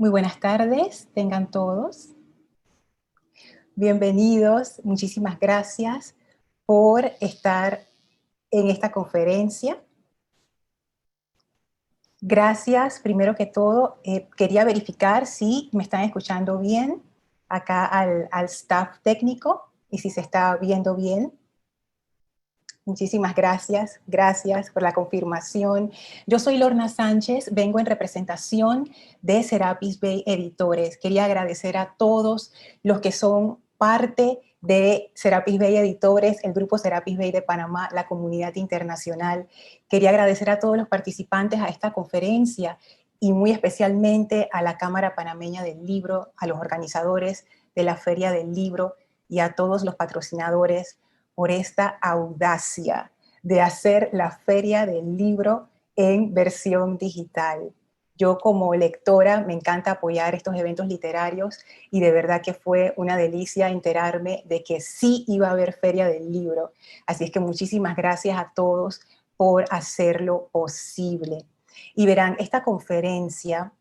Muy buenas tardes, tengan todos. Bienvenidos, muchísimas gracias por estar en esta conferencia. Gracias, primero que todo, quería verificar si me están escuchando bien acá al staff técnico y si se está viendo bien. Muchísimas gracias, gracias por la confirmación. Yo soy Lorna Sánchez, vengo en representación de Serapis Bay Editores. Quería agradecer a todos los que son parte de Serapis Bay Editores, el grupo Serapis Bay de Panamá, la comunidad internacional. Quería agradecer a todos los participantes a esta conferencia y muy especialmente a la Cámara Panameña del Libro, a los organizadores de la Feria del Libro y a todos los patrocinadores por esta audacia de hacer la Feria del Libro en versión digital. Yo como lectora me encanta apoyar estos eventos literarios y de verdad que fue una delicia enterarme de que sí iba a haber Feria del Libro. Así es que muchísimas gracias a todos por hacerlo posible. Y verán, esta conferencia,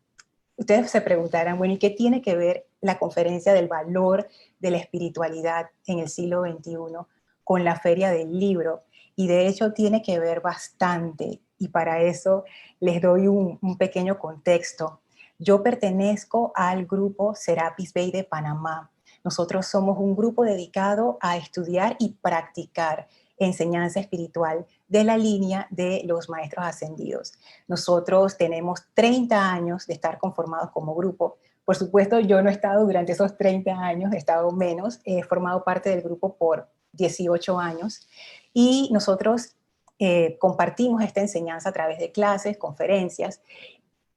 ustedes se preguntarán, bueno, ¿y qué tiene que ver la conferencia del valor de la espiritualidad en el siglo XXI con la Feria del Libro? Y de hecho tiene que ver bastante, y para eso les doy un pequeño contexto. Yo pertenezco al grupo Serapis Bay de Panamá. Nosotros somos un grupo dedicado a estudiar y practicar enseñanza espiritual de la línea de los maestros ascendidos. Nosotros tenemos 30 años de estar conformados como grupo. Por supuesto, yo no he estado durante esos 30 años, he estado menos, he formado parte del grupo por 18 años y nosotros compartimos esta enseñanza a través de clases, conferencias.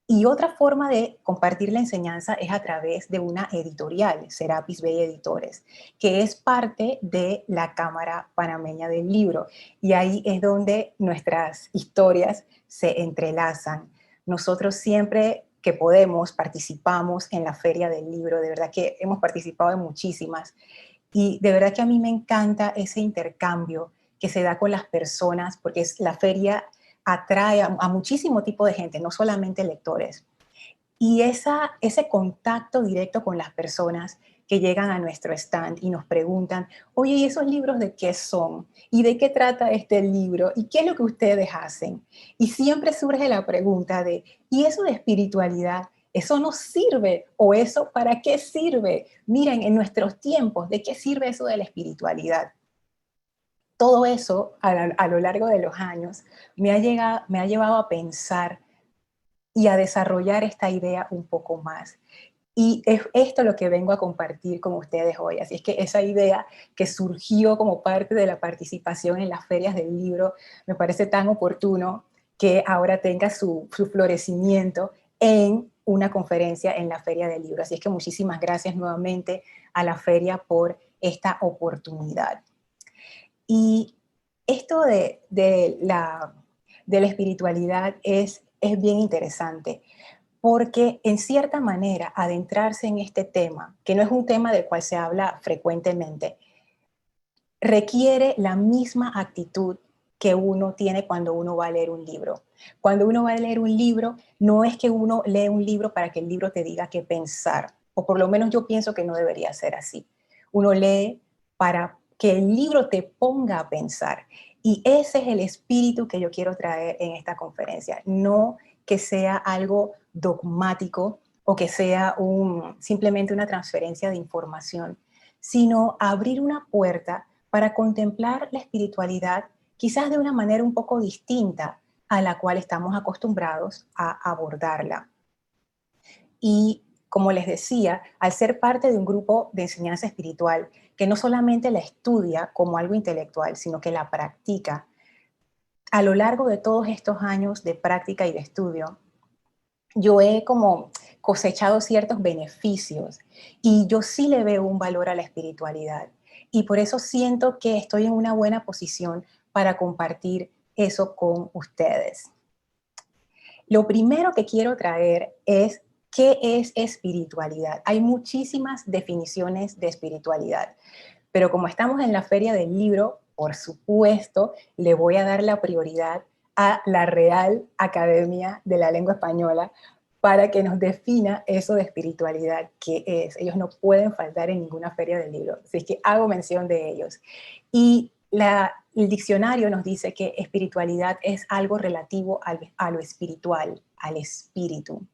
Y otra forma de compartir la enseñanza es a través de una editorial, Serapis Bay Editores, que es parte de la Cámara Panameña del Libro. Y ahí es donde nuestras historias se entrelazan. Nosotros siempre que podemos participamos en la Feria del Libro, de verdad que hemos participado en muchísimas. Y de verdad que a mí me encanta ese intercambio que se da con las personas, porque la feria atrae a muchísimo tipo de gente, no solamente lectores. Y ese contacto directo con las personas que llegan a nuestro stand y nos preguntan, oye, ¿y esos libros de qué son? ¿Y de qué trata este libro? ¿Y qué es lo que ustedes hacen? Y siempre surge la pregunta de, ¿y eso de espiritualidad? ¿Eso nos sirve? ¿O eso para qué sirve? Miren, en nuestros tiempos, ¿de qué sirve eso de la espiritualidad? Todo eso, a lo largo de los años, me ha llevado a pensar y a desarrollar esta idea un poco más. Y es esto lo que vengo a compartir con ustedes hoy. Así es que esa idea que surgió como parte de la participación en las ferias del libro me parece tan oportuno que ahora tenga su florecimiento en una conferencia en la Feria del Libro. Así es que muchísimas gracias nuevamente a la feria por esta oportunidad. Y esto de la espiritualidad es bien interesante, porque en cierta manera adentrarse en este tema, que no es un tema del cual se habla frecuentemente, requiere la misma actitud que uno tiene cuando uno va a leer un libro. Cuando uno va a leer un libro, no es que uno lee un libro para que el libro te diga qué pensar, o por lo menos yo pienso que no debería ser así. Uno lee para que el libro te ponga a pensar. Y ese es el espíritu que yo quiero traer en esta conferencia. No que sea algo dogmático o que sea simplemente una transferencia de información, sino abrir una puerta para contemplar la espiritualidad quizás de una manera un poco distinta a la cual estamos acostumbrados a abordarla. Y como les decía, al ser parte de un grupo de enseñanza espiritual que no solamente la estudia como algo intelectual, sino que la practica, a lo largo de todos estos años de práctica y de estudio, yo he como cosechado ciertos beneficios y yo sí le veo un valor a la espiritualidad. Y por eso siento que estoy en una buena posición para compartir eso con ustedes. Lo primero que quiero traer es qué es espiritualidad. Hay muchísimas definiciones de espiritualidad, pero como estamos en la Feria del Libro, por supuesto, le voy a dar la prioridad a la Real Academia de la Lengua Española para que nos defina eso de espiritualidad, que es. Ellos no pueden faltar en ninguna feria del libro, así es que hago mención de ellos. Y el diccionario nos dice que espiritualidad es algo relativo a lo espiritual, al espíritu.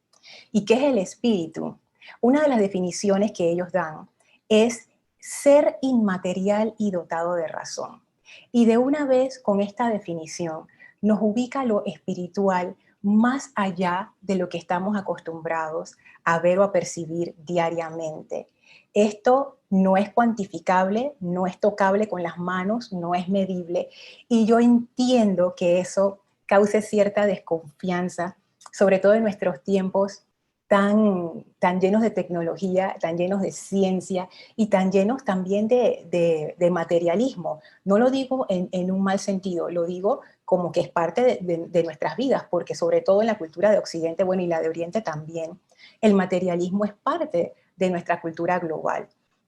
¿Y qué es el espíritu? Una de las definiciones que ellos dan es ser inmaterial y dotado de razón. Y de una vez con esta definición nos ubica lo espiritual más allá de lo que estamos acostumbrados a ver o a percibir diariamente. Esto no es cuantificable, no es tocable con las manos, no es medible, y yo entiendo que eso cause cierta desconfianza, sobre todo en nuestros tiempos tan llenos de tecnología, tan llenos de ciencia y tan llenos también de materialismo. No lo digo en un mal sentido, lo digo como que es parte de nuestras vidas, porque sobre todo en la cultura de Occidente, bueno, y la de Oriente también, el materialismo es parte de nuestra cultura global.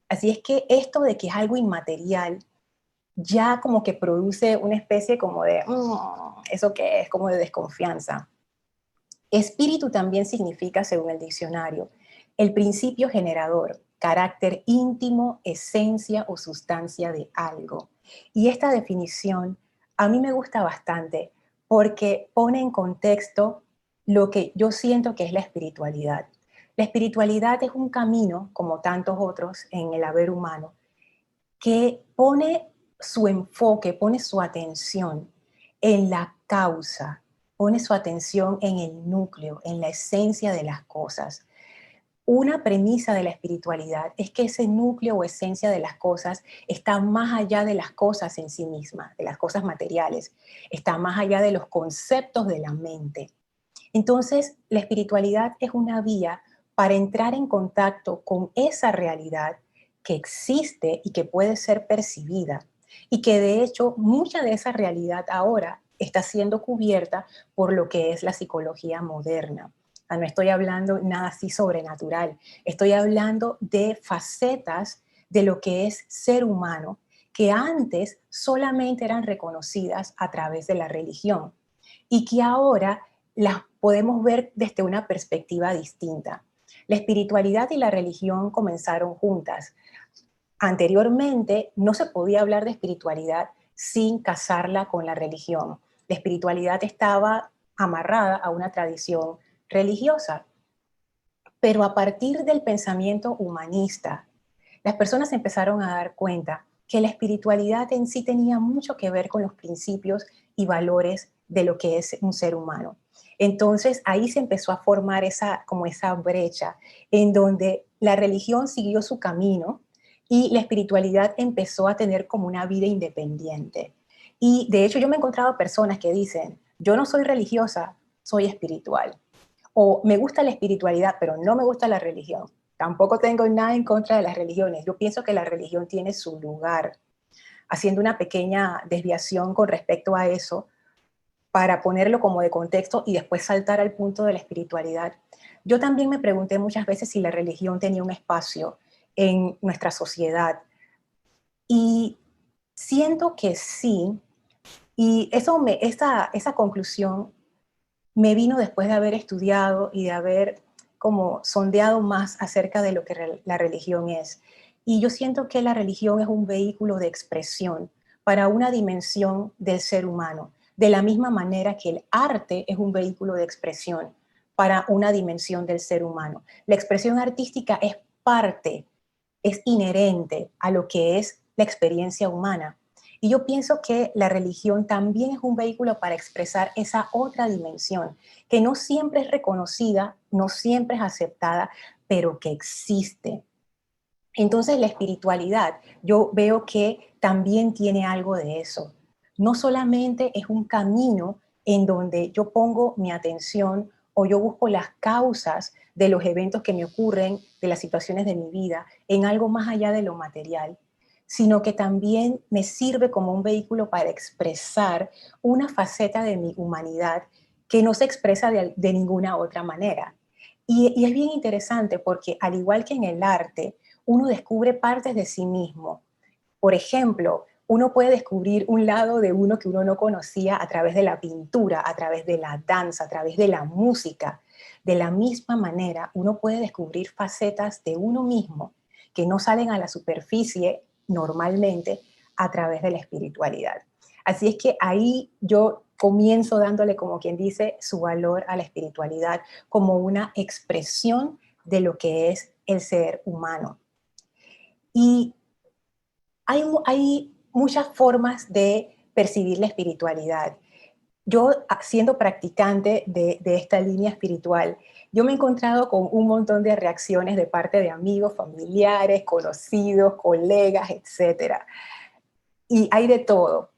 Así es que esto de que es algo inmaterial ya como que produce una especie como de, ¿eso qué es? Como de desconfianza. Espíritu también significa, según el diccionario, el principio generador, carácter íntimo, esencia o sustancia de algo. Y esta definición a mí me gusta bastante porque pone en contexto lo que yo siento que es la espiritualidad. La espiritualidad es un camino, como tantos otros en el haber humano, que pone su enfoque, pone su atención en la causa, pone su atención en el núcleo, en la esencia de las cosas. Una premisa de la espiritualidad es que ese núcleo o esencia de las cosas está más allá de las cosas en sí mismas, de las cosas materiales, está más allá de los conceptos de la mente. Entonces, la espiritualidad es una vía para entrar en contacto con esa realidad que existe y que puede ser percibida, y que de hecho mucha de esa realidad ahora está siendo cubierta por lo que es la psicología moderna. No estoy hablando nada así sobrenatural, estoy hablando de facetas de lo que es ser humano que antes solamente eran reconocidas a través de la religión y que ahora las podemos ver desde una perspectiva distinta. La espiritualidad y la religión comenzaron juntas. Anteriormente no se podía hablar de espiritualidad sin casarla con la religión. La espiritualidad estaba amarrada a una tradición religiosa, pero a partir del pensamiento humanista, las personas empezaron a dar cuenta que la espiritualidad en sí tenía mucho que ver con los principios y valores de lo que es un ser humano. Entonces ahí se empezó a formar como esa brecha en donde la religión siguió su camino y la espiritualidad empezó a tener como una vida independiente. Y de hecho yo me he encontrado personas que dicen, yo no soy religiosa, soy espiritual. O me gusta la espiritualidad, pero no me gusta la religión. Tampoco tengo nada en contra de las religiones. Yo pienso que la religión tiene su lugar. Haciendo una pequeña desviación con respecto a eso, para ponerlo como de contexto y después saltar al punto de la espiritualidad. Yo también me pregunté muchas veces si la religión tenía un espacio en nuestra sociedad. Y siento que sí. Y esa conclusión me vino después de haber estudiado y de haber como sondeado más acerca de lo que la religión es. Y yo siento que la religión es un vehículo de expresión para una dimensión del ser humano, de la misma manera que el arte es un vehículo de expresión para una dimensión del ser humano. La expresión artística es parte, es inherente a lo que es la experiencia humana. Y yo pienso que la religión también es un vehículo para expresar esa otra dimensión, que no siempre es reconocida, no siempre es aceptada, pero que existe. Entonces la espiritualidad, yo veo que también tiene algo de eso. No solamente es un camino en donde yo pongo mi atención o yo busco las causas de los eventos que me ocurren, de las situaciones de mi vida, en algo más allá de lo material, sino que también me sirve como un vehículo para expresar una faceta de mi humanidad que no se expresa de ninguna otra manera. Y es bien interesante porque al igual que en el arte, uno descubre partes de sí mismo. Por ejemplo, uno puede descubrir un lado de uno que uno no conocía a través de la pintura, a través de la danza, a través de la música. De la misma manera, uno puede descubrir facetas de uno mismo que no salen a la superficie normalmente a través de la espiritualidad. Así es que ahí yo comienzo dándole, como quien dice, su valor a la espiritualidad como una expresión de lo que es el ser humano. Y hay muchas formas de percibir la espiritualidad. Yo, siendo practicante de esta línea espiritual, yo me he encontrado con un montón de reacciones de parte de amigos, familiares, conocidos, colegas, etcétera. Y hay de todo.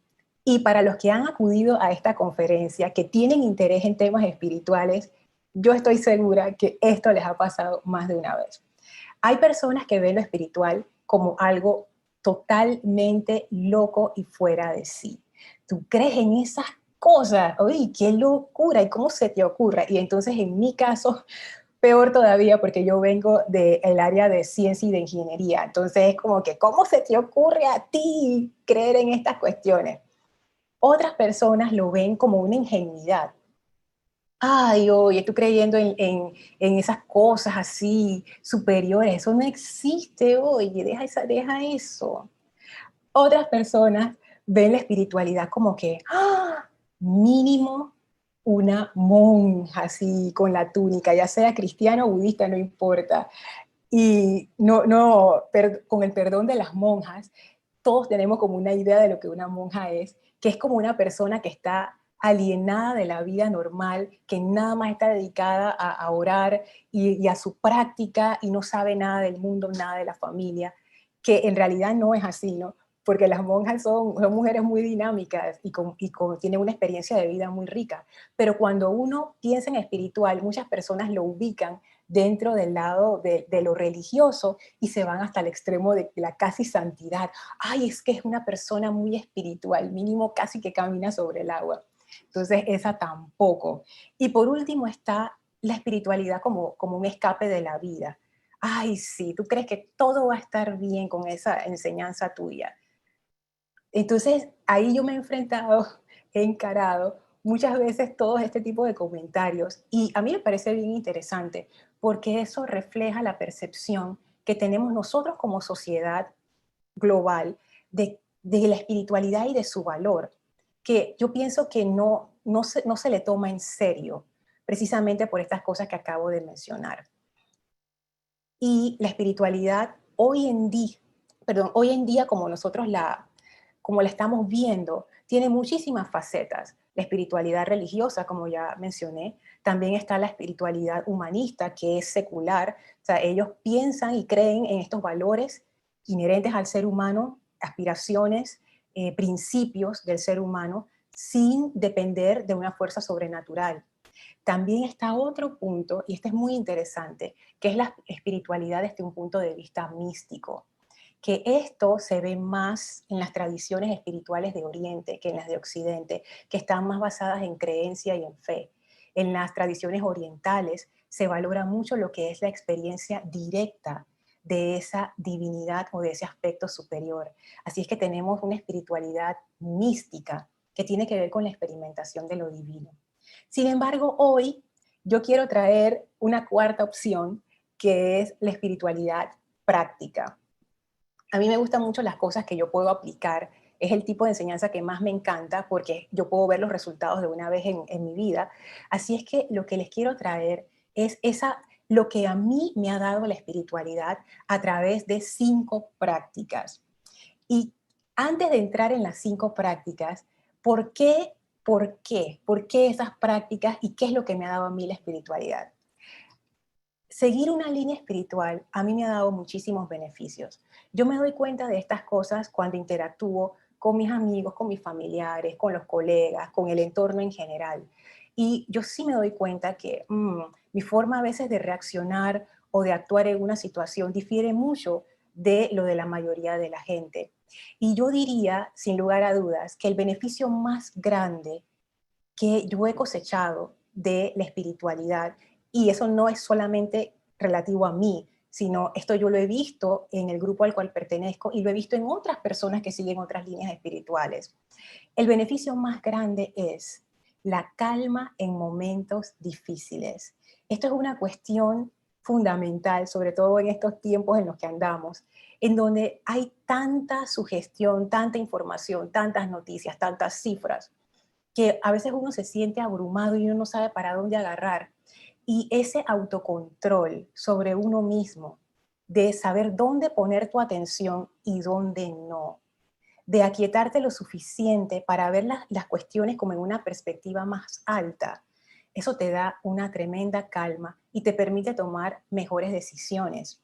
Y para los que han acudido a esta conferencia, que tienen interés en temas espirituales, yo estoy segura que esto les ha pasado más de una vez. Hay personas que ven lo espiritual como algo totalmente loco y fuera de sí. ¿Tú crees en esas cosas? Oye, qué locura, ¿y cómo se te ocurre? Y entonces en mi caso, peor todavía porque yo vengo del área de ciencia y de ingeniería. Entonces es como que, ¿cómo se te ocurre a ti creer en estas cuestiones? Otras personas lo ven como una ingenuidad. Ay, oye, tú creyendo en esas cosas así superiores, eso no existe, oye, deja eso. Otras personas ven la espiritualidad como que, ¡ah! Mínimo una monja así con la túnica, ya sea cristiana o budista, no importa. Y con el perdón de las monjas, todos tenemos como una idea de lo que una monja es, que es como una persona que está alienada de la vida normal, que nada más está dedicada a orar y a su práctica y no sabe nada del mundo, nada de la familia, que en realidad no es así, ¿no? Porque las monjas son mujeres muy dinámicas y tienen una experiencia de vida muy rica. Pero cuando uno piensa en espiritual, muchas personas lo ubican dentro del lado de lo religioso y se van hasta el extremo de la casi santidad. Ay, es que es una persona muy espiritual, mínimo casi que camina sobre el agua. Entonces, esa tampoco. Y por último está la espiritualidad como un escape de la vida. Ay, sí, tú crees que todo va a estar bien con esa enseñanza tuya. Entonces, ahí yo me he enfrentado, he encarado muchas veces todo este tipo de comentarios y a mí me parece bien interesante porque eso refleja la percepción que tenemos nosotros como sociedad global de la espiritualidad y de su valor, que yo pienso que no se le toma en serio, precisamente por estas cosas que acabo de mencionar. Y la espiritualidad hoy en día como nosotros como la estamos viendo, tiene muchísimas facetas. La espiritualidad religiosa, como ya mencioné, también está la espiritualidad humanista, que es secular. O sea, ellos piensan y creen en estos valores inherentes al ser humano, aspiraciones, principios del ser humano, sin depender de una fuerza sobrenatural. También está otro punto, y este es muy interesante, que es la espiritualidad desde un punto de vista místico, que esto se ve más en las tradiciones espirituales de Oriente que en las de Occidente, que están más basadas en creencia y en fe. En las tradiciones orientales se valora mucho lo que es la experiencia directa de esa divinidad o de ese aspecto superior. Así es que tenemos una espiritualidad mística que tiene que ver con la experimentación de lo divino. Sin embargo, hoy yo quiero traer una cuarta opción, que es la espiritualidad práctica. A mí me gustan mucho las cosas que yo puedo aplicar. Es el tipo de enseñanza que más me encanta porque yo puedo ver los resultados de una vez en mi vida. Así es que lo que les quiero traer es lo que a mí me ha dado la espiritualidad a través de 5 prácticas. Y antes de entrar en las 5 prácticas, ¿por qué? ¿Por qué? ¿Por qué esas prácticas y qué es lo que me ha dado a mí la espiritualidad? Seguir una línea espiritual a mí me ha dado muchísimos beneficios. Yo me doy cuenta de estas cosas cuando interactúo con mis amigos, con mis familiares, con los colegas, con el entorno en general. Y yo sí me doy cuenta que mi forma a veces de reaccionar o de actuar en una situación difiere mucho de lo de la mayoría de la gente. Y yo diría, sin lugar a dudas, que el beneficio más grande que yo he cosechado de la espiritualidad, y eso no es solamente relativo a mí, sino esto yo lo he visto en el grupo al cual pertenezco y lo he visto en otras personas que siguen otras líneas espirituales. El beneficio más grande es la calma en momentos difíciles. Esto es una cuestión fundamental, sobre todo en estos tiempos en los que andamos, en donde hay tanta sugestión, tanta información, tantas noticias, tantas cifras, que a veces uno se siente abrumado y uno no sabe para dónde agarrar. Y ese autocontrol sobre uno mismo, de saber dónde poner tu atención y dónde no, de aquietarte lo suficiente para ver las cuestiones como en una perspectiva más alta, eso te da una tremenda calma y te permite tomar mejores decisiones.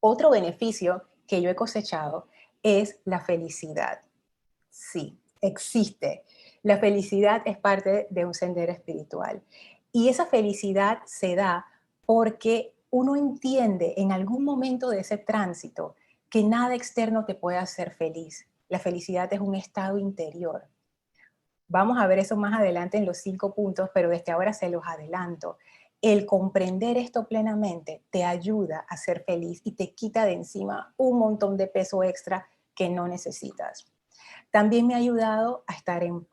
Otro beneficio que yo he cosechado es la felicidad. Sí, existe. La felicidad es parte de un sendero espiritual. Y esa felicidad se da porque uno entiende en algún momento de ese tránsito que nada externo te puede hacer feliz. La felicidad es un estado interior. Vamos a ver eso más adelante en los 5 puntos, pero desde ahora se los adelanto. El comprender esto plenamente te ayuda a ser feliz y te quita de encima un montón de peso extra que no necesitas. También me ha ayudado a estar en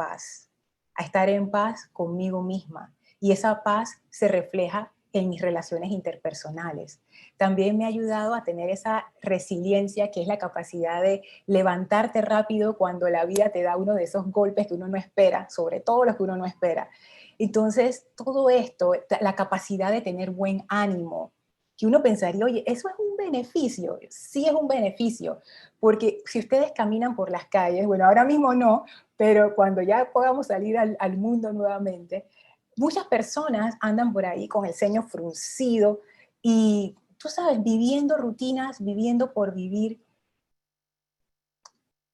paz conmigo misma. Y esa paz se refleja en mis relaciones interpersonales. También me ha ayudado a tener esa resiliencia, que es la capacidad de levantarte rápido cuando la vida te da uno de esos golpes que uno no espera, sobre todo los que uno no espera. Entonces, todo esto, la capacidad de tener buen ánimo, que uno pensaría, oye, eso es un beneficio. Sí es un beneficio, porque si ustedes caminan por las calles, bueno, ahora mismo no, pero cuando ya podamos salir al mundo nuevamente, muchas personas andan por ahí con el ceño fruncido y, tú sabes, viviendo rutinas, viviendo por vivir.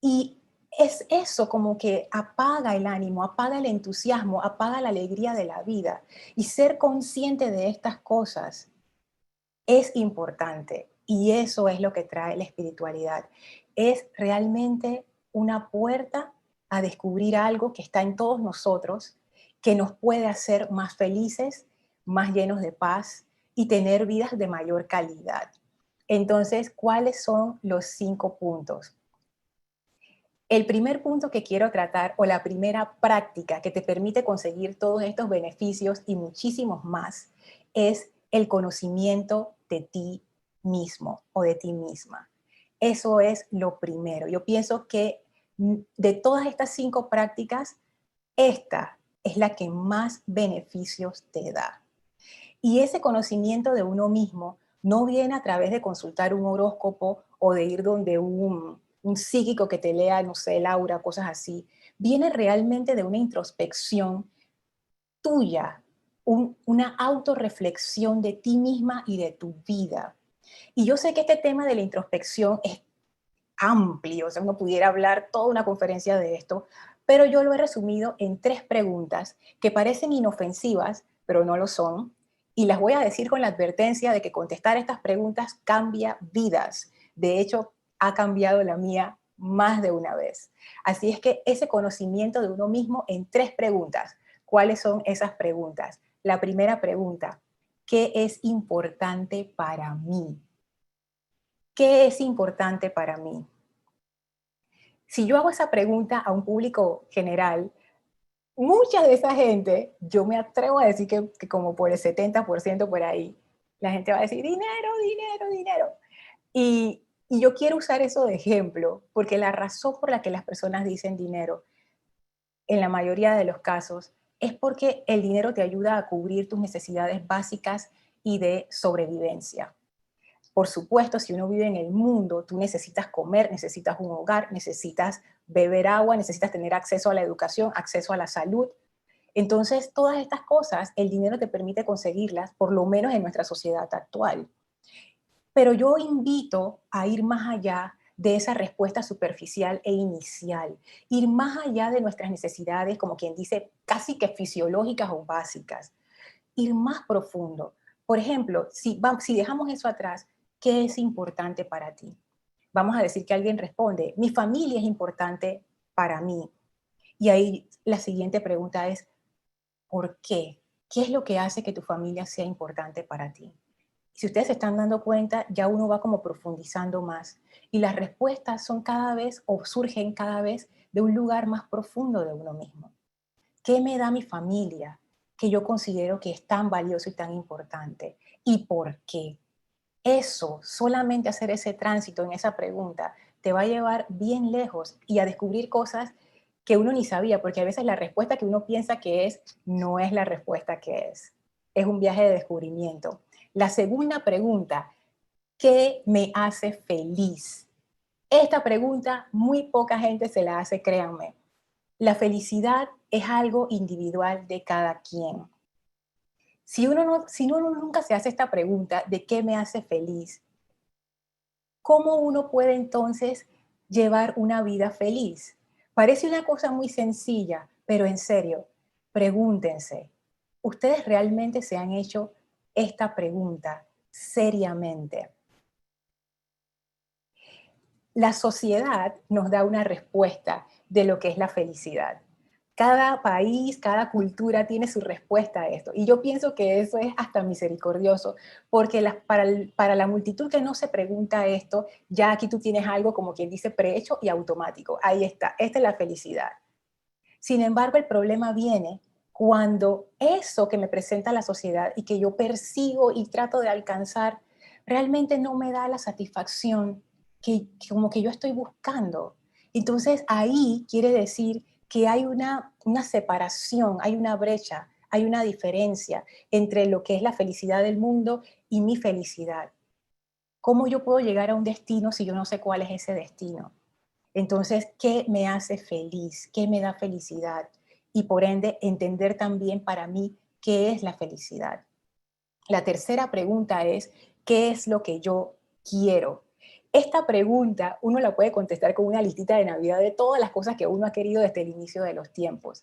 Y es eso como que apaga el ánimo, apaga el entusiasmo, apaga la alegría de la vida. Y ser consciente de estas cosas es importante. Y eso es lo que trae la espiritualidad. Es realmente una puerta a descubrir algo que está en todos nosotros, que nos puede hacer más felices, más llenos de paz y tener vidas de mayor calidad. Entonces, ¿cuáles son los 5 puntos? El primer punto que quiero tratar, o la primera práctica que te permite conseguir todos estos beneficios y muchísimos más, es el conocimiento de ti mismo o de ti misma. Eso es lo primero. Yo pienso que de todas estas 5 prácticas, esta es la que más beneficios te da. Y ese conocimiento de uno mismo no viene a través de consultar un horóscopo o de ir donde un psíquico que te lea, no sé, Laura, cosas así. Viene realmente de una introspección tuya, una autorreflexión de ti misma y de tu vida. Y yo sé que este tema de la introspección es amplio, o sea, uno pudiera hablar toda una conferencia de esto, pero yo lo he resumido en 3 preguntas que parecen inofensivas, pero no lo son, y las voy a decir con la advertencia de que contestar estas preguntas cambia vidas. De hecho, ha cambiado la mía más de una vez. Así es que ese conocimiento de uno mismo en 3 preguntas. ¿Cuáles son esas preguntas? La primera pregunta, ¿qué es importante para mí? ¿Qué es importante para mí? Si yo hago esa pregunta a un público general, mucha de esa gente, yo me atrevo a decir que como por el 70% por ahí, la gente va a decir dinero, dinero, dinero. Y yo quiero usar eso de ejemplo, porque la razón por la que las personas dicen dinero, en la mayoría de los casos, es porque el dinero te ayuda a cubrir tus necesidades básicas y de sobrevivencia. Por supuesto, si uno vive en el mundo, tú necesitas comer, necesitas un hogar, necesitas beber agua, necesitas tener acceso a la educación, acceso a la salud. Entonces, todas estas cosas, el dinero te permite conseguirlas, por lo menos en nuestra sociedad actual. Pero yo invito a ir más allá de esa respuesta superficial e inicial, ir más allá de nuestras necesidades, como quien dice, casi que fisiológicas o básicas, ir más profundo. Por ejemplo, si dejamos eso atrás, ¿qué es importante para ti? Vamos a decir que alguien responde, mi familia es importante para mí. Y ahí la siguiente pregunta es, ¿por qué? ¿Qué es lo que hace que tu familia sea importante para ti? Si ustedes se están dando cuenta, ya uno va como profundizando más. Y las respuestas son cada vez o surgen cada vez de un lugar más profundo de uno mismo. ¿Qué me da mi familia? que yo considero que es tan valioso y tan importante? ¿Y por qué? Eso, solamente hacer ese tránsito en esa pregunta, te va a llevar bien lejos y a descubrir cosas que uno ni sabía, porque a veces la respuesta que uno piensa que es, no es la respuesta que es. Es un viaje de descubrimiento. La segunda pregunta, ¿qué me hace feliz? Esta pregunta muy poca gente se la hace, créanme. La felicidad es algo individual de cada quien. Si uno nunca se hace esta pregunta de qué me hace feliz, ¿cómo uno puede entonces llevar una vida feliz? Parece una cosa muy sencilla, pero en serio, pregúntense, ¿ustedes realmente se han hecho esta pregunta seriamente? La sociedad nos da una respuesta de lo que es la felicidad. Cada país, cada cultura tiene su respuesta a esto. Y yo pienso que eso es hasta misericordioso, porque para la multitud que no se pregunta esto, ya aquí tú tienes algo como quien dice prehecho y automático. Ahí está, esta es la felicidad. Sin embargo, el problema viene cuando eso que me presenta la sociedad y que yo persigo y trato de alcanzar, realmente no me da la satisfacción como que yo estoy buscando. Entonces ahí quiere decir que hay una separación, hay una brecha, hay una diferencia entre lo que es la felicidad del mundo y mi felicidad. ¿Cómo yo puedo llegar a un destino si yo no sé cuál es ese destino? Entonces, ¿qué me hace feliz? ¿Qué me da felicidad? Y por ende, entender también para mí qué es la felicidad. La tercera pregunta es, ¿qué es lo que yo quiero? Esta pregunta uno la puede contestar con una listita de Navidad de todas las cosas que uno ha querido desde el inicio de los tiempos.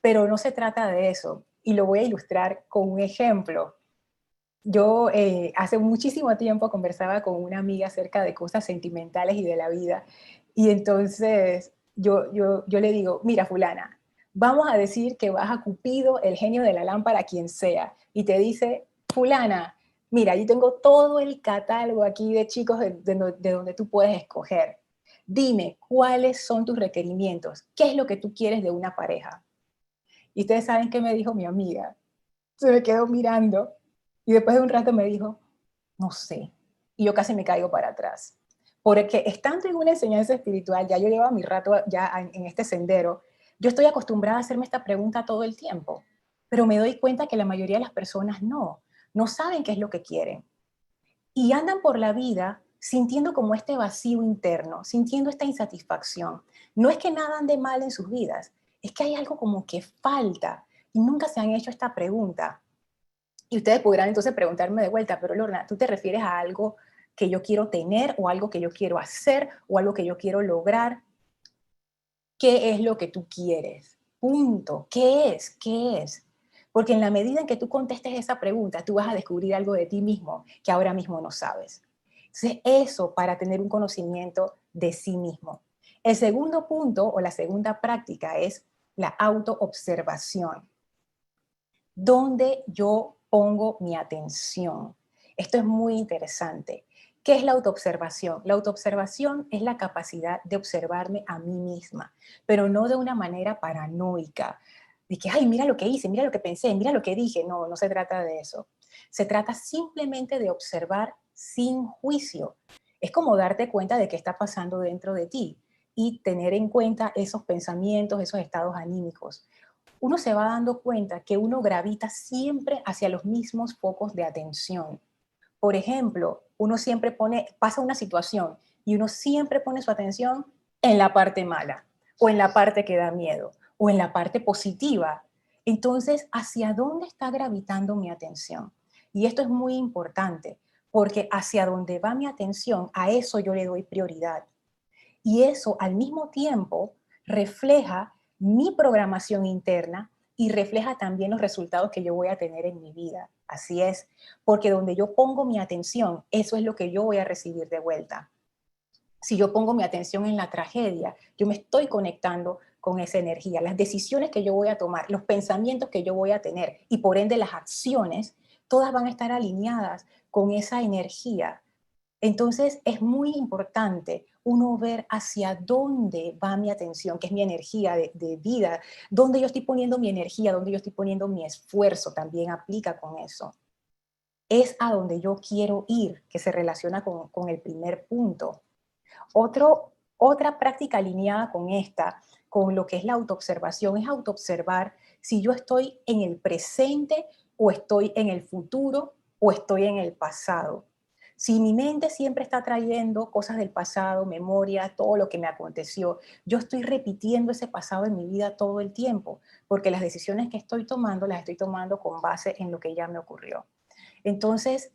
Pero no se trata de eso. Y lo voy a ilustrar con un ejemplo. Yo hace muchísimo tiempo conversaba con una amiga acerca de cosas sentimentales y de la vida. Y entonces yo le digo, mira fulana, vamos a decir que vas a Cupido, el genio de la lámpara, quien sea, y te dice, fulana, mira, yo tengo todo el catálogo aquí de chicos de donde tú puedes escoger. Dime, ¿cuáles son tus requerimientos? ¿Qué es lo que tú quieres de una pareja? Y ustedes saben qué me dijo mi amiga. Se me quedó mirando y después de un rato me dijo, no sé. Y yo casi me caigo para atrás. Porque estando en una enseñanza espiritual, ya yo llevo mi rato ya en este sendero, yo estoy acostumbrada a hacerme esta pregunta todo el tiempo, pero me doy cuenta que la mayoría de las personas no saben qué es lo que quieren. Y andan por la vida sintiendo como este vacío interno, sintiendo esta insatisfacción. No es que nada ande mal en sus vidas, es que hay algo como que falta y nunca se han hecho esta pregunta. Y ustedes podrán entonces preguntarme de vuelta, pero Lorna, ¿tú te refieres a algo que yo quiero tener o algo que yo quiero hacer o algo que yo quiero lograr? ¿Qué es lo que tú quieres? Punto. ¿Qué es? ¿Qué es? Porque en la medida en que tú contestes esa pregunta, tú vas a descubrir algo de ti mismo que ahora mismo no sabes. Entonces, eso para tener un conocimiento de sí mismo. El segundo punto o la segunda práctica es la autoobservación, donde yo pongo mi atención. Esto es muy interesante. ¿Qué es la autoobservación? La autoobservación es la capacidad de observarme a mí misma, pero no de una manera paranoica, de que, ay, mira lo que hice, mira lo que pensé, mira lo que dije. No, no se trata de eso. Se trata simplemente de observar sin juicio. Es como darte cuenta de qué está pasando dentro de ti y tener en cuenta esos pensamientos, esos estados anímicos. Uno se va dando cuenta que uno gravita siempre hacia los mismos focos de atención. Por ejemplo, uno siempre pasa una situación y uno siempre pone su atención en la parte mala, o en la parte que da miedo, o en la parte positiva. Entonces, ¿hacia dónde está gravitando mi atención? Y esto es muy importante, porque hacia dónde va mi atención, a eso yo le doy prioridad. Y eso al mismo tiempo refleja mi programación interna y refleja también los resultados que yo voy a tener en mi vida. Así es, porque donde yo pongo mi atención, eso es lo que yo voy a recibir de vuelta. Si yo pongo mi atención en la tragedia, yo me estoy conectando con esa energía. Las decisiones que yo voy a tomar, los pensamientos que yo voy a tener y por ende las acciones, todas van a estar alineadas con esa energía. Entonces es muy importante uno ver hacia dónde va mi atención, que es mi energía de vida, dónde yo estoy poniendo mi energía, dónde yo estoy poniendo mi esfuerzo, también aplica con eso. Es a donde yo quiero ir, que se relaciona con el primer punto. Otra práctica alineada con esta, con lo que es la autoobservación, es autoobservar si yo estoy en el presente o estoy en el futuro o estoy en el pasado. Si mi mente siempre está trayendo cosas del pasado, memoria, todo lo que me aconteció, yo estoy repitiendo ese pasado en mi vida todo el tiempo, porque las decisiones que estoy tomando las estoy tomando con base en lo que ya me ocurrió. Entonces,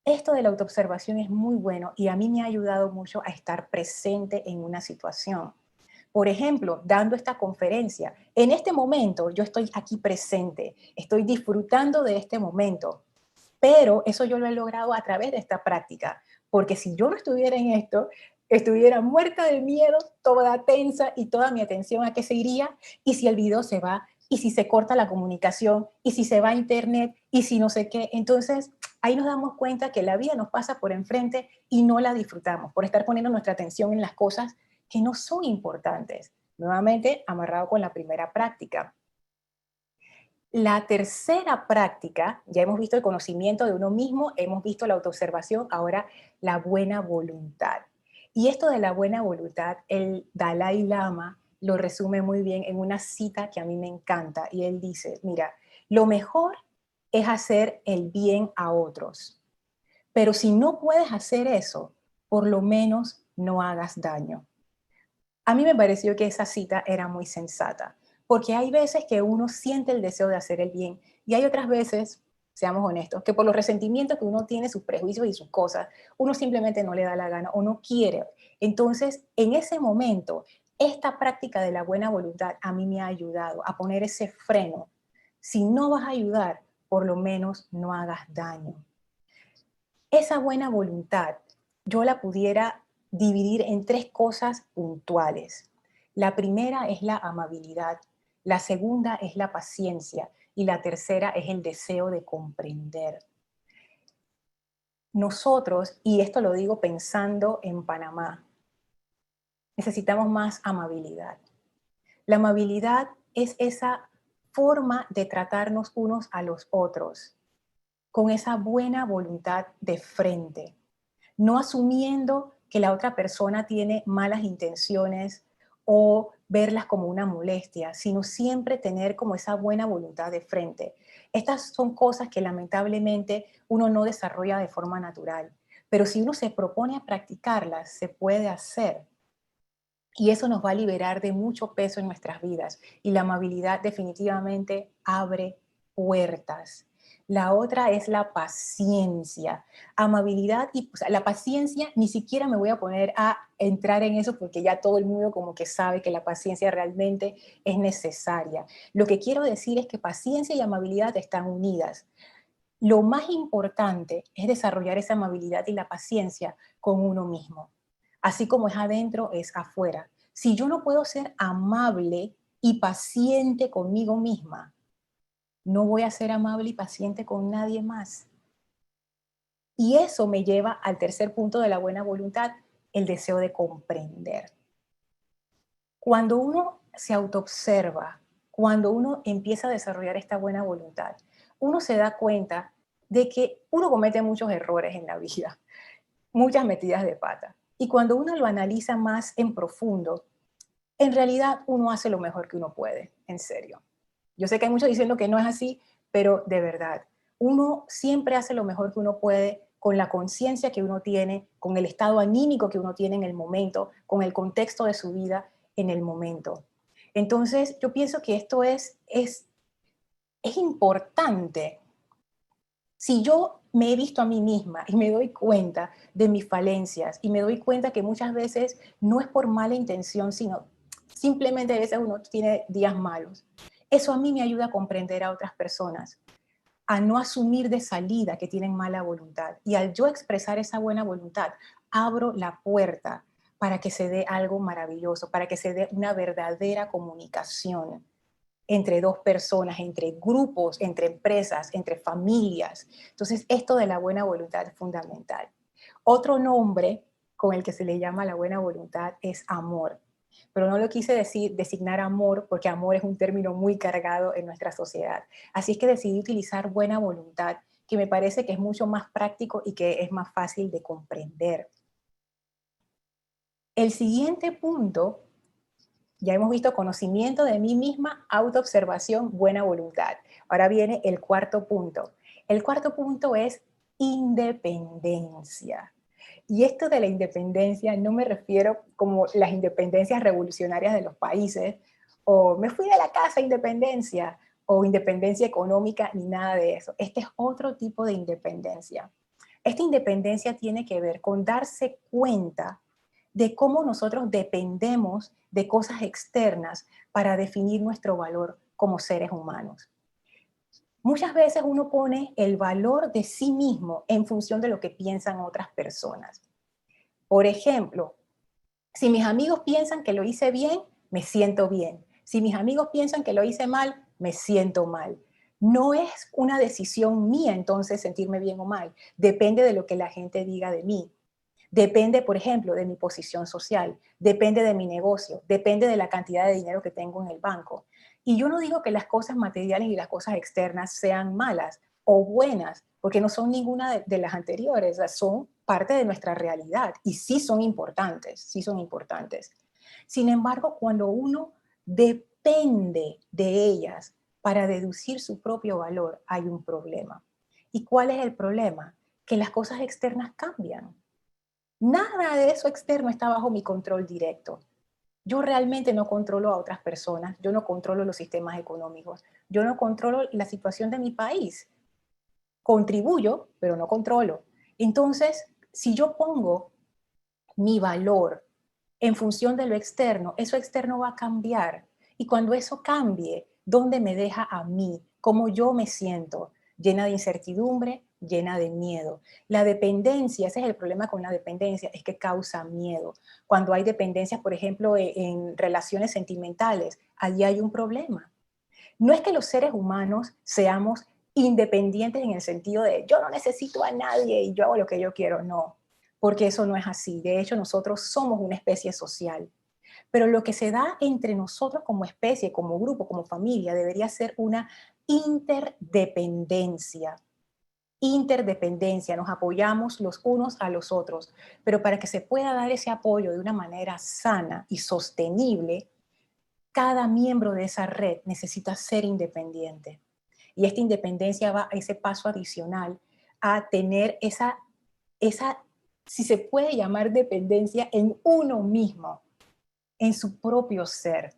esto de la autoobservación es muy bueno y a mí me ha ayudado mucho a estar presente en una situación. Por ejemplo, dando esta conferencia, en este momento yo estoy aquí presente, estoy disfrutando de este momento, pero eso yo lo he logrado a través de esta práctica, porque si yo no estuviera en esto, estuviera muerta de miedo, toda tensa y toda mi atención a qué se iría, y si el video se va, y si se corta la comunicación, y si se va a internet, y si no sé qué. Entonces, ahí nos damos cuenta que la vida nos pasa por enfrente y no la disfrutamos, por estar poniendo nuestra atención en las cosas que no son importantes. Nuevamente, amarrado con la primera práctica. La tercera práctica, ya hemos visto el conocimiento de uno mismo, hemos visto la autoobservación, ahora la buena voluntad. Y esto de la buena voluntad, el Dalai Lama lo resume muy bien en una cita que a mí me encanta. Y él dice, mira, lo mejor es hacer el bien a otros. Pero si no puedes hacer eso, por lo menos no hagas daño. A mí me pareció que esa cita era muy sensata, porque hay veces que uno siente el deseo de hacer el bien y hay otras veces, seamos honestos, que por los resentimientos que uno tiene, sus prejuicios y sus cosas, uno simplemente no le da la gana o no quiere. Entonces, en ese momento, esta práctica de la buena voluntad a mí me ha ayudado a poner ese freno. Si no vas a ayudar, por lo menos no hagas daño. Esa buena voluntad yo la pudiera dividir en tres cosas puntuales. La primera es la amabilidad, la segunda es la paciencia y la tercera es el deseo de comprender. Nosotros, y esto lo digo pensando en Panamá, necesitamos más amabilidad. La amabilidad es esa forma de tratarnos unos a los otros, con esa buena voluntad de frente, no asumiendo que la otra persona tiene malas intenciones o verlas como una molestia, sino siempre tener como esa buena voluntad de frente. Estas son cosas que lamentablemente uno no desarrolla de forma natural, pero si uno se propone a practicarlas, se puede hacer. Y eso nos va a liberar de mucho peso en nuestras vidas. Y la amabilidad definitivamente abre puertas. La otra es la paciencia. Amabilidad y o sea, la paciencia, ni siquiera me voy a poner a entrar en eso porque ya todo el mundo como que sabe que la paciencia realmente es necesaria. Lo que quiero decir es que paciencia y amabilidad están unidas. Lo más importante es desarrollar esa amabilidad y la paciencia con uno mismo. Así como es adentro, es afuera. Si yo no puedo ser amable y paciente conmigo misma, no voy a ser amable y paciente con nadie más. Y eso me lleva al tercer punto de la buena voluntad, el deseo de comprender. Cuando uno se autoobserva, cuando uno empieza a desarrollar esta buena voluntad, uno se da cuenta de que uno comete muchos errores en la vida, muchas metidas de pata. Y cuando uno lo analiza más en profundo, en realidad uno hace lo mejor que uno puede, en serio. Yo sé que hay muchos diciendo que no es así, pero de verdad, uno siempre hace lo mejor que uno puede con la conciencia que uno tiene, con el estado anímico que uno tiene en el momento, con el contexto de su vida en el momento. Entonces, yo pienso que esto es importante. Si yo me he visto a mí misma y me doy cuenta de mis falencias y me doy cuenta que muchas veces no es por mala intención, sino simplemente a veces uno tiene días malos. Eso a mí me ayuda a comprender a otras personas, a no asumir de salida que tienen mala voluntad. Y al yo expresar esa buena voluntad, abro la puerta para que se dé algo maravilloso, para que se dé una verdadera comunicación entre dos personas, entre grupos, entre empresas, entre familias. Entonces, esto de la buena voluntad es fundamental. Otro nombre con el que se le llama la buena voluntad es amor. Pero no lo quise designar amor porque amor es un término muy cargado en nuestra sociedad. Así es que decidí utilizar buena voluntad, que me parece que es mucho más práctico y que es más fácil de comprender. El siguiente punto, ya hemos visto conocimiento de mí misma, autoobservación, buena voluntad. Ahora viene el cuarto punto. El cuarto punto es independencia. Y esto de la independencia no me refiero como las independencias revolucionarias de los países, o me fui de la casa, independencia, o independencia económica, ni nada de eso. Este es otro tipo de independencia. Esta independencia tiene que ver con darse cuenta de cómo nosotros dependemos de cosas externas para definir nuestro valor como seres humanos. Muchas veces uno pone el valor de sí mismo en función de lo que piensan otras personas. Por ejemplo, si mis amigos piensan que lo hice bien, me siento bien. Si mis amigos piensan que lo hice mal, me siento mal. No es una decisión mía entonces sentirme bien o mal. Depende de lo que la gente diga de mí. Depende, por ejemplo, de mi posición social, depende de mi negocio, depende de la cantidad de dinero que tengo en el banco. Y yo no digo que las cosas materiales y las cosas externas sean malas o buenas, porque no son ninguna de las anteriores, son parte de nuestra realidad y sí son importantes, sí son importantes. Sin embargo, cuando uno depende de ellas para deducir su propio valor, hay un problema. ¿Y cuál es el problema? Que las cosas externas cambian. Nada de eso externo está bajo mi control directo. Yo realmente no controlo a otras personas, yo no controlo los sistemas económicos, yo no controlo la situación de mi país. Contribuyo, pero no controlo. Entonces, si yo pongo mi valor en función de lo externo, eso externo va a cambiar. Y cuando eso cambie, ¿dónde me deja a mí? ¿Cómo yo me siento? Llena de incertidumbre, llena de miedo. La dependencia, ese es el problema con la dependencia, es que causa miedo. Cuando hay dependencias, por ejemplo, en relaciones sentimentales, allí hay un problema. No es que los seres humanos seamos independientes en el sentido de yo no necesito a nadie y yo hago lo que yo quiero, no, porque eso no es así. De hecho, nosotros somos una especie social. Pero lo que se da entre nosotros como especie, como grupo, como familia, debería ser una interdependencia. Interdependencia, nos apoyamos los unos a los otros, pero para que se pueda dar ese apoyo de una manera sana y sostenible, cada miembro de esa red necesita ser independiente. Y esta independencia va a ese paso adicional a tener esa, si se puede llamar dependencia en uno mismo, en su propio ser.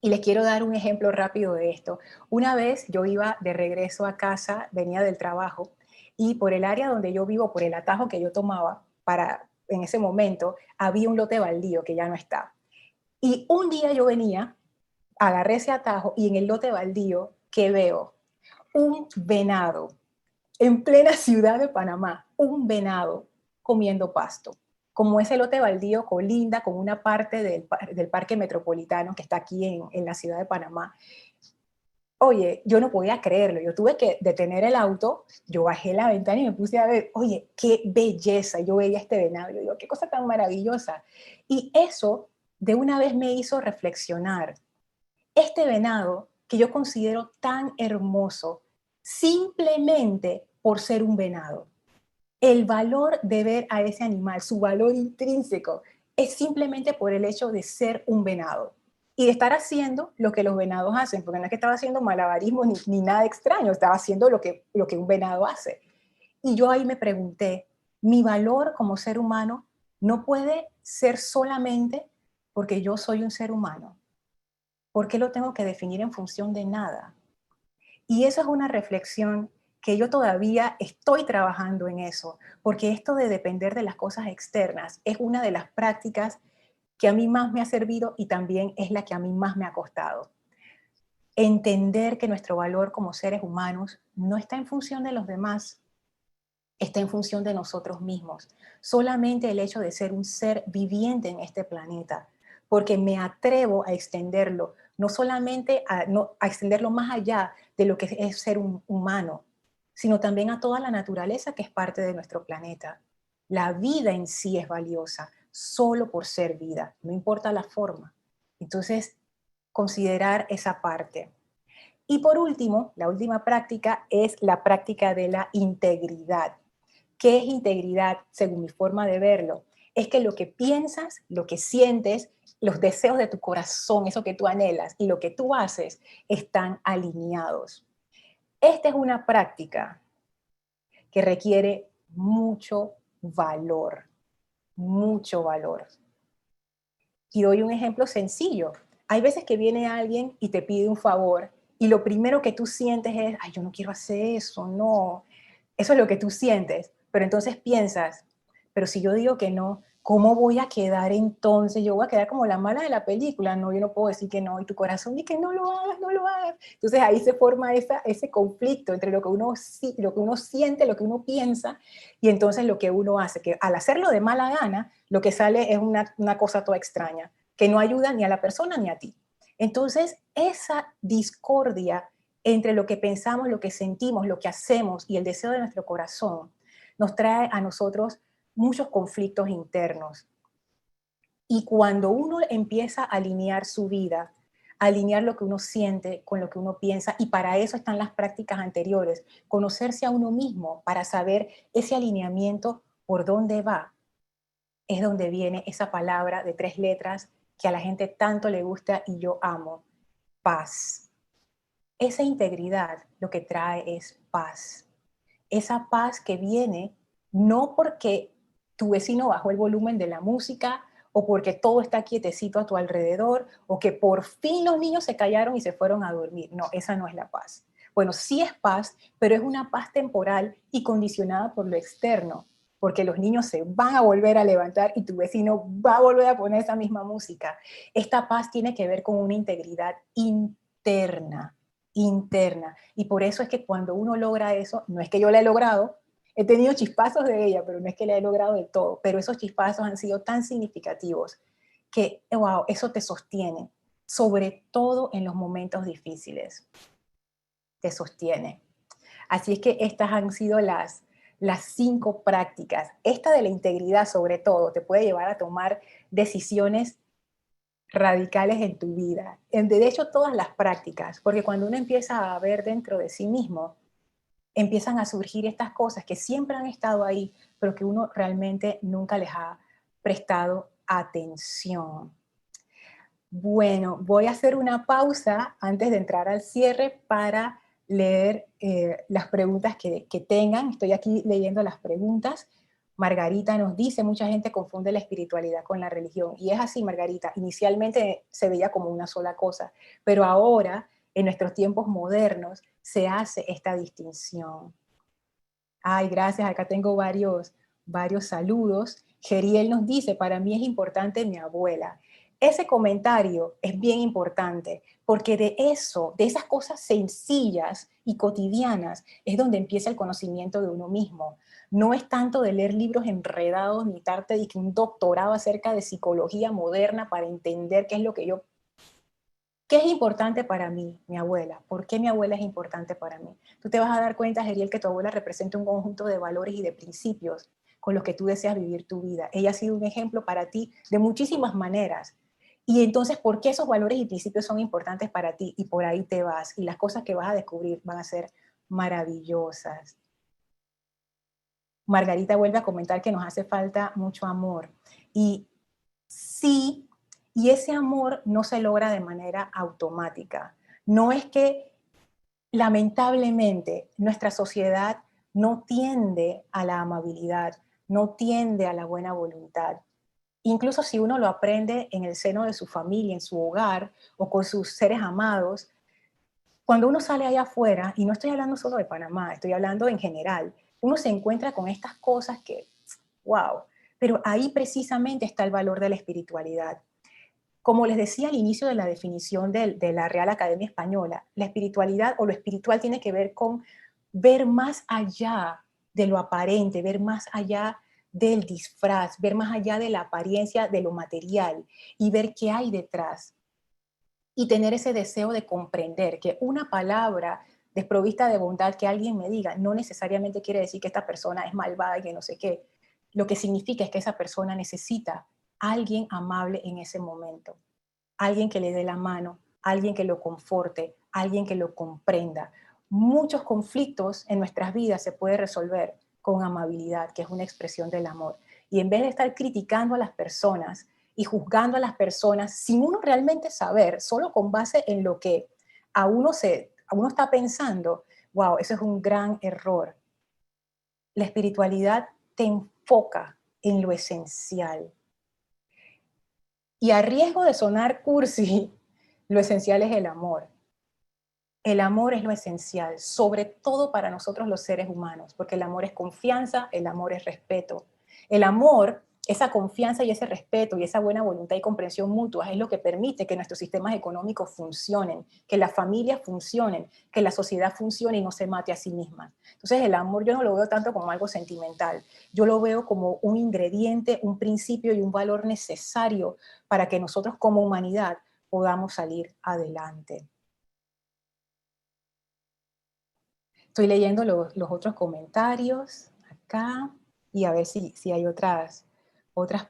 Y les quiero dar un ejemplo rápido de esto. Una vez yo iba de regreso a casa, venía del trabajo, y por el área donde yo vivo, por el atajo que yo tomaba para en ese momento, había un lote baldío que ya no está. Y un día yo venía, agarré ese atajo y en el lote baldío, ¿qué veo? Un venado en plena ciudad de Panamá, un venado comiendo pasto. Como ese lote baldío colinda con una parte del parque metropolitano que está aquí en la ciudad de Panamá. Oye, yo no podía creerlo, yo tuve que detener el auto, yo bajé la ventana y me puse a ver, oye, qué belleza, yo veía este venado, yo digo, qué cosa tan maravillosa. Y eso de una vez me hizo reflexionar. Este venado que yo considero tan hermoso, simplemente por ser un venado. El valor de ver a ese animal, su valor intrínseco, es simplemente por el hecho de ser un venado y de estar haciendo lo que los venados hacen, porque no es que estaba haciendo malabarismo ni nada extraño, estaba haciendo lo que un venado hace. Y yo ahí me pregunté, mi valor como ser humano no puede ser solamente porque yo soy un ser humano. ¿Por qué lo tengo que definir en función de nada? Y eso es una reflexión que yo todavía estoy trabajando en eso, porque esto de depender de las cosas externas es una de las prácticas que a mí más me ha servido y también es la que a mí más me ha costado. Entender que nuestro valor como seres humanos no está en función de los demás, está en función de nosotros mismos. Solamente el hecho de ser un ser viviente en este planeta, porque me atrevo a extenderlo, no solamente a extenderlo más allá de lo que es ser un humano, sino también a toda la naturaleza que es parte de nuestro planeta. La vida en sí es valiosa, solo por ser vida, no importa la forma. Entonces, considerar esa parte. Y por último, la última práctica es la práctica de la integridad. ¿Qué es integridad según mi forma de verlo? Es que lo que piensas, lo que sientes, los deseos de tu corazón, eso que tú anhelas y lo que tú haces están alineados. Esta es una práctica que requiere mucho valor, mucho valor. Y doy un ejemplo sencillo. Hay veces que viene alguien y te pide un favor y lo primero que tú sientes es, ay, yo no quiero hacer eso, no. Eso es lo que tú sientes. Pero entonces piensas, pero si yo digo que no, ¿cómo voy a quedar entonces? Yo voy a quedar como la mala de la película. No, yo no puedo decir que no. Y tu corazón dice que no lo hagas, no lo hagas. Entonces ahí se forma ese conflicto entre lo que uno siente, lo que uno piensa y entonces lo que uno hace. Que al hacerlo de mala gana, lo que sale es una cosa toda extraña, que no ayuda ni a la persona ni a ti. Entonces, esa discordia entre lo que pensamos, lo que sentimos, lo que hacemos y el deseo de nuestro corazón, nos trae a nosotros muchos conflictos internos. Y cuando uno empieza a alinear su vida, a alinear lo que uno siente con lo que uno piensa, y para eso están las prácticas anteriores, conocerse a uno mismo para saber ese alineamiento por dónde va, es donde viene esa palabra de 3 letras que a la gente tanto le gusta y yo amo, paz. Esa integridad lo que trae es paz. Esa paz que viene no porque tu vecino bajó el volumen de la música o porque todo está quietecito a tu alrededor o que por fin los niños se callaron y se fueron a dormir. No, esa no es la paz. Bueno, sí es paz, pero es una paz temporal y condicionada por lo externo, porque los niños se van a volver a levantar y tu vecino va a volver a poner esa misma música. Esta paz tiene que ver con una integridad interna, interna. Y por eso es que cuando uno logra eso, no es que yo la he logrado, he tenido chispazos de ella, pero no es que la he logrado del todo, pero esos chispazos han sido tan significativos que, wow, eso te sostiene, sobre todo en los momentos difíciles, te sostiene. Así es que estas han sido las 5 prácticas. Esta de la integridad, sobre todo, te puede llevar a tomar decisiones radicales en tu vida. De hecho, todas las prácticas, porque cuando uno empieza a ver dentro de sí mismo, empiezan a surgir estas cosas que siempre han estado ahí, pero que uno realmente nunca les ha prestado atención. Bueno, voy a hacer una pausa antes de entrar al cierre para leer las preguntas que tengan. Estoy aquí leyendo las preguntas. Margarita nos dice, mucha gente confunde la espiritualidad con la religión. Y es así, Margarita. Inicialmente se veía como una sola cosa, pero ahora, en nuestros tiempos modernos, se hace esta distinción. Ay, gracias. Acá tengo varios saludos. Geriel nos dice, para mí es importante mi abuela. Ese comentario es bien importante porque de eso, de esas cosas sencillas y cotidianas, es donde empieza el conocimiento de uno mismo. No es tanto de leer libros enredados ni darte de un doctorado acerca de psicología moderna para entender qué es lo que yo. ¿Qué es importante para mí, mi abuela? ¿Por qué mi abuela es importante para mí? Tú te vas a dar cuenta, Geriel, que tu abuela representa un conjunto de valores y de principios con los que tú deseas vivir tu vida. Ella ha sido un ejemplo para ti de muchísimas maneras. Y entonces, ¿por qué esos valores y principios son importantes para ti? Y por ahí te vas. Y las cosas que vas a descubrir van a ser maravillosas. Margarita vuelve a comentar que nos hace falta mucho amor. Y sí, y ese amor no se logra de manera automática. No es que lamentablemente nuestra sociedad no tiende a la amabilidad, no tiende a la buena voluntad. Incluso si uno lo aprende en el seno de su familia, en su hogar o con sus seres amados, cuando uno sale allá afuera, y no estoy hablando solo de Panamá, estoy hablando en general, uno se encuentra con estas cosas que, wow, pero ahí precisamente está el valor de la espiritualidad. Como les decía al inicio de la definición de la Real Academia Española, la espiritualidad o lo espiritual tiene que ver con ver más allá de lo aparente, ver más allá del disfraz, ver más allá de la apariencia de lo material y ver qué hay detrás. Y tener ese deseo de comprender que una palabra desprovista de bondad que alguien me diga no necesariamente quiere decir que esta persona es malvada y que no sé qué. lo que significa es que esa persona necesita a alguien amable en ese momento, alguien que le dé la mano, alguien que lo conforte, alguien que lo comprenda. Muchos conflictos en nuestras vidas se pueden resolver con amabilidad, que es una expresión del amor. Y en vez de estar criticando a las personas y juzgando a las personas sin uno realmente saber, solo con base en lo que a uno está pensando, wow, eso es un gran error. La espiritualidad te enfoca en lo esencial. Y a riesgo de sonar cursi, lo esencial es el amor. El amor es lo esencial, sobre todo para nosotros los seres humanos, porque el amor es confianza, el amor es respeto. El amor, esa confianza y ese respeto y esa buena voluntad y comprensión mutua es lo que permite que nuestros sistemas económicos funcionen, que las familias funcionen, que la sociedad funcione y no se mate a sí misma. Entonces el amor yo no lo veo tanto como algo sentimental, yo lo veo como un ingrediente, un principio y un valor necesario para que nosotros como humanidad podamos salir adelante. Estoy leyendo los otros comentarios acá y a ver si hay otras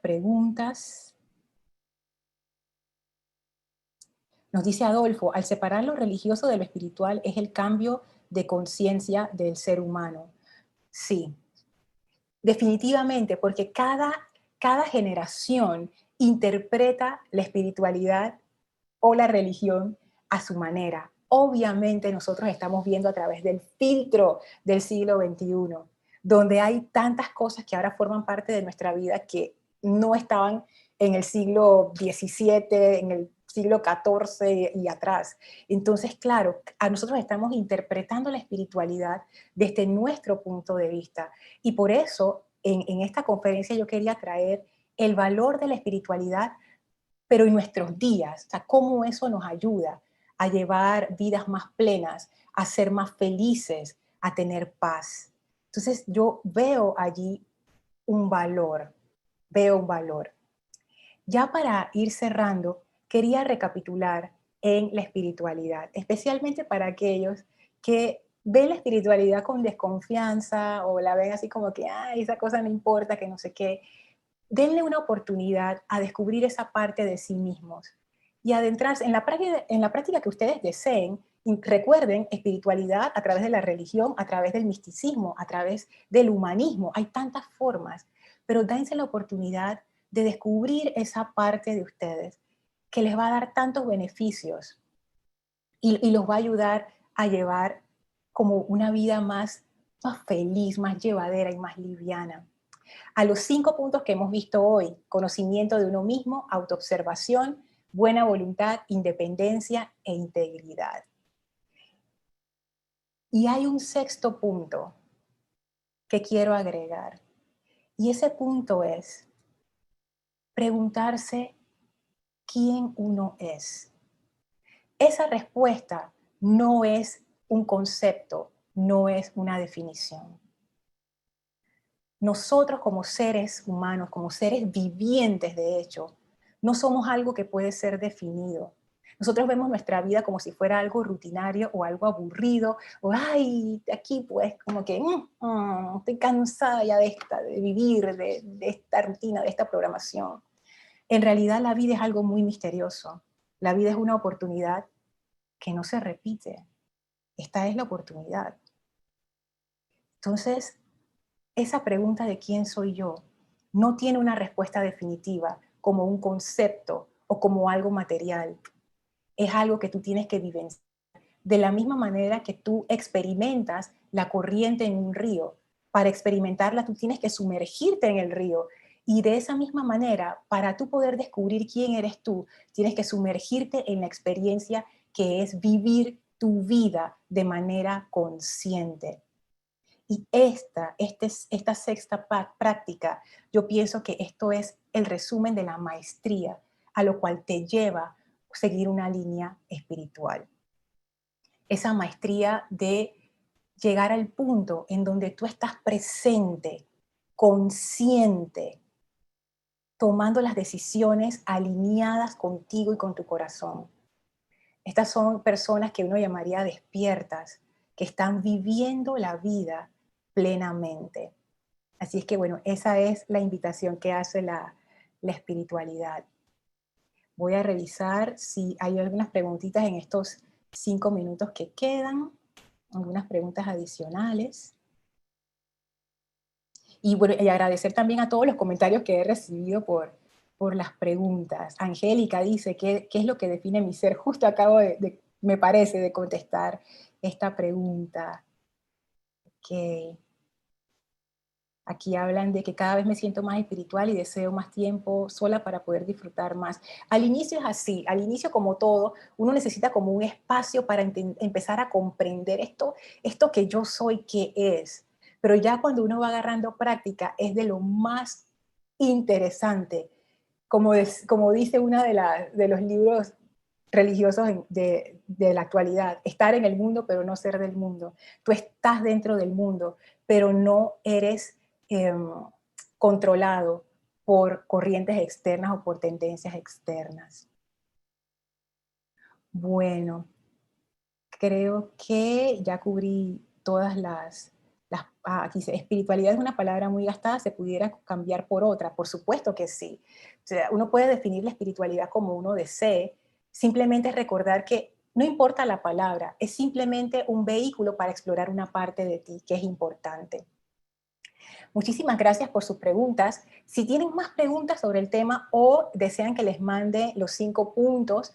preguntas. Nos dice Adolfo, al separar lo religioso de lo espiritual es el cambio de conciencia del ser humano. Sí, definitivamente, porque cada generación interpreta la espiritualidad o la religión a su manera. Obviamente nosotros estamos viendo a través del filtro del siglo XXI, donde hay tantas cosas que ahora forman parte de nuestra vida que no estaban en el siglo XVII, en el siglo XIV y atrás. Entonces, claro, a nosotros estamos interpretando la espiritualidad desde nuestro punto de vista. Y por eso, en esta conferencia yo quería traer el valor de la espiritualidad pero en nuestros días, o sea, cómo eso nos ayuda a llevar vidas más plenas, a ser más felices, a tener paz. Entonces yo veo allí un valor, veo un valor. Ya para ir cerrando, quería recapitular en la espiritualidad, especialmente para aquellos que ven la espiritualidad con desconfianza o la ven así como que, ay, esa cosa no importa, que no sé qué. Denle una oportunidad a descubrir esa parte de sí mismos y adentrarse en la práctica que ustedes deseen. Y recuerden, espiritualidad a través de la religión, a través del misticismo, a través del humanismo. Hay tantas formas, pero dense la oportunidad de descubrir esa parte de ustedes que les va a dar tantos beneficios y los va a ayudar a llevar como una vida más feliz, más llevadera y más liviana. A los 5 puntos que hemos visto hoy: conocimiento de uno mismo, autoobservación, buena voluntad, independencia e integridad. Y hay un sexto punto que quiero agregar, y ese punto es preguntarse quién uno es. Esa respuesta no es un concepto, no es una definición. Nosotros como seres humanos, como seres vivientes de hecho, no somos algo que puede ser definido. Nosotros vemos nuestra vida como si fuera algo rutinario o algo aburrido, o ay, aquí pues como que estoy cansada ya de vivir, de esta rutina, de esta programación. En realidad la vida es algo muy misterioso. La vida es una oportunidad que no se repite. Esta es la oportunidad. Entonces, esa pregunta de quién soy yo no tiene una respuesta definitiva como un concepto o como algo material. Es algo que tú tienes que vivenciar. De la misma manera que tú experimentas la corriente en un río, para experimentarla tú tienes que sumergirte en el río. Y de esa misma manera, para tú poder descubrir quién eres tú, tienes que sumergirte en la experiencia que es vivir tu vida de manera consciente. Y esta sexta práctica, yo pienso que esto es el resumen de la maestría, a lo cual te lleva a seguir una línea espiritual. Esa maestría de llegar al punto en donde tú estás presente, consciente, tomando las decisiones alineadas contigo y con tu corazón. Estas son personas que uno llamaría despiertas, que están viviendo la vida plenamente. Así es que bueno, esa es la invitación que hace la espiritualidad. Voy a revisar si hay algunas preguntitas en estos 5 minutos que quedan, algunas preguntas adicionales. Y bueno, y agradecer también a todos los comentarios que he recibido por las preguntas. Angélica dice, ¿qué es lo que define mi ser? Justo acabo me parece, de contestar esta pregunta. Que aquí hablan de que cada vez me siento más espiritual y deseo más tiempo sola para poder disfrutar más. Al inicio es así, al inicio como todo, uno necesita como un espacio para empezar a comprender esto que yo soy, qué es. Pero ya cuando uno va agarrando práctica es de lo más interesante. Como dice uno de los libros religiosos de la actualidad, estar en el mundo pero no ser del mundo. Tú estás dentro del mundo, pero no eres eh, controlado por corrientes externas o por tendencias externas. Bueno, creo que ya cubrí todas aquí dice, espiritualidad es una palabra muy gastada, ¿se pudiera cambiar por otra? Por supuesto que sí. O sea, uno puede definir la espiritualidad como uno desee, simplemente recordar que no importa la palabra, es simplemente un vehículo para explorar una parte de ti que es importante. Muchísimas gracias por sus preguntas. Si tienen más preguntas sobre el tema o desean que les mande los 5 puntos,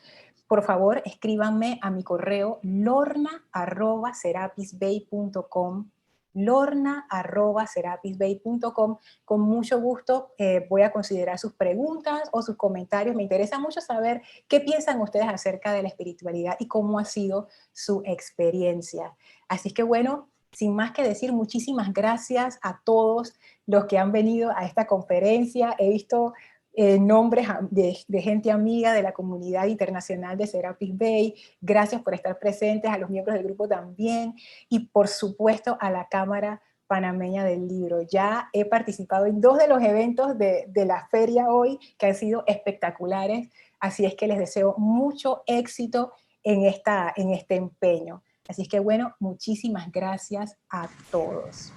por favor escríbanme a mi correo lorna@serapisbay.com, lorna@serapisbay.com. Con mucho gusto voy a considerar sus preguntas o sus comentarios. Me interesa mucho saber qué piensan ustedes acerca de la espiritualidad y cómo ha sido su experiencia. Así es que bueno, sin más que decir, muchísimas gracias a todos los que han venido a esta conferencia. He visto nombres de gente amiga de la comunidad internacional de Serapis Bay. Gracias por estar presentes, a los miembros del grupo también, y por supuesto a la Cámara Panameña del Libro. Ya he participado en 2 de los eventos de la feria hoy, que han sido espectaculares, así es que les deseo mucho éxito en este empeño. Así es que bueno, muchísimas gracias a todos.